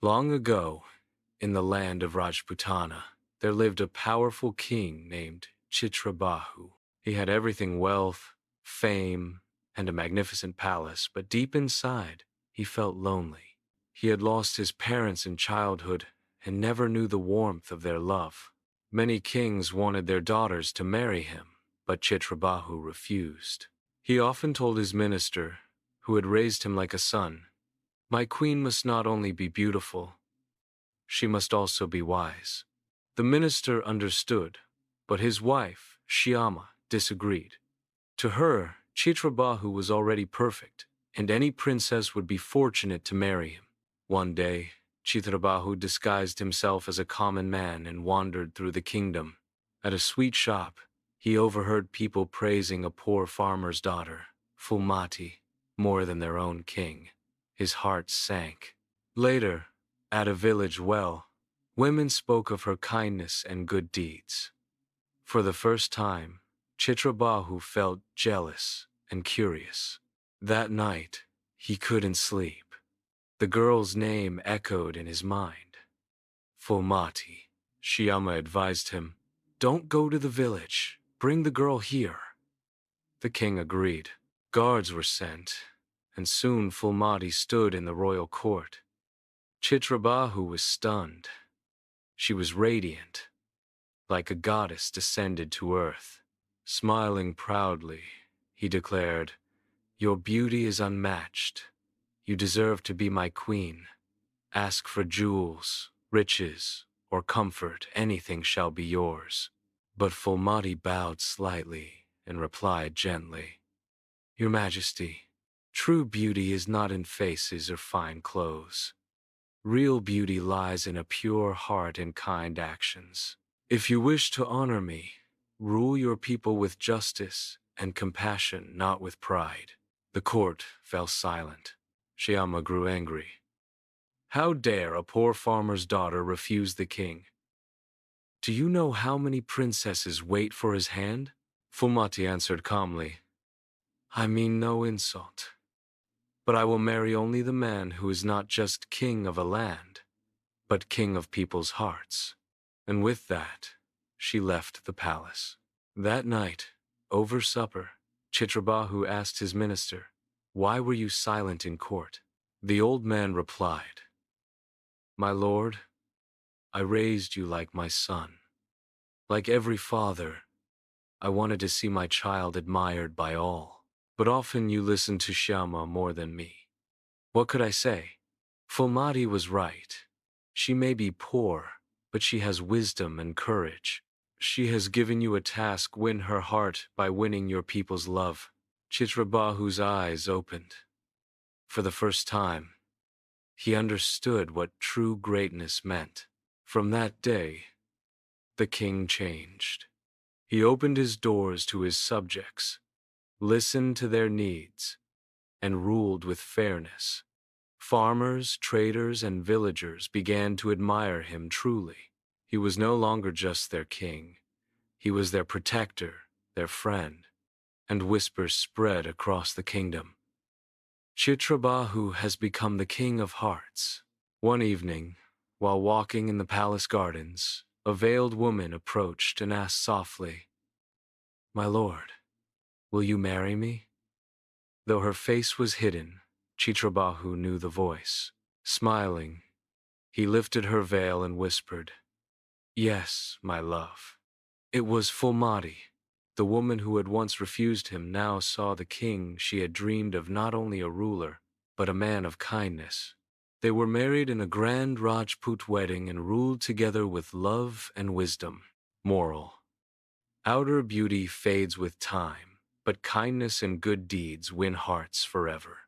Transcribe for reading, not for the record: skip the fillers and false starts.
Long ago, in the land of Rajputana, there lived a powerful king named Chitrabahu. He had everything: wealth, fame, and a magnificent palace, but deep inside, he felt lonely. He had lost his parents in childhood and never knew the warmth of their love. Many kings wanted their daughters to marry him, but Chitrabahu refused. He often told his minister, who had raised him like a son, "My queen must not only be beautiful, she must also be wise." The minister understood, but his wife, Shyama, disagreed. To her, Chitrabahu was already perfect, and any princess would be fortunate to marry him. One day, Chitrabahu disguised himself as a common man and wandered through the kingdom. At a sweet shop, he overheard people praising a poor farmer's daughter, Fulmati, more than their own king. His heart sank. Later, at a village well, women spoke of her kindness and good deeds. For the first time, Chitrabahu felt jealous and curious. That night, he couldn't sleep. The girl's name echoed in his mind. Fulmati. Shyama advised him, "Don't go to the village. Bring the girl here." The king agreed. Guards were sent, and soon Fulmati stood in the royal court. Chitrabahu was stunned. She was radiant, like a goddess descended to earth. Smiling proudly, he declared, "Your beauty is unmatched. You deserve to be my queen. Ask for jewels, riches, or comfort, anything shall be yours." But Fulmati bowed slightly and replied gently, "Your Majesty, true beauty is not in faces or fine clothes. Real beauty lies in a pure heart and kind actions. If you wish to honor me, rule your people with justice and compassion, not with pride." The court fell silent. Shyama grew angry. How dare a poor farmer's daughter refuse the king? "Do you know how many princesses wait for his hand?" Fulmati answered calmly, "I mean no insult. But I will marry only the man who is not just king of a land, but king of people's hearts." And with that, she left the palace. That night, over supper, Chitrabahu asked his minister, "Why were you silent in court?" The old man replied, "My lord, I raised you like my son. Like every father, I wanted to see my child admired by all. But often you listened to Shyama more than me. What could I say? Fulmati was right. She may be poor, but she has wisdom and courage. She has given you a task: win her heart by winning your people's love." Chitrabahu's eyes opened. For the first time, he understood what true greatness meant. From that day, the king changed. He opened his doors to his subjects, listened to their needs, and ruled with fairness. Farmers, traders, and villagers began to admire him truly. He was no longer just their king. He was their protector, their friend, and whispers spread across the kingdom. Chitrabahu has become the king of hearts. One evening, while walking in the palace gardens, a veiled woman approached and asked softly, "My lord, will you marry me?" Though her face was hidden, Chitrabahu knew the voice. Smiling, he lifted her veil and whispered, "Yes, my love." It was Fulmati. The woman who had once refused him now saw the king she had dreamed of, not only a ruler, but a man of kindness. They were married in a grand Rajput wedding and ruled together with love and wisdom. Moral: outer beauty fades with time, but kindness and good deeds win hearts forever.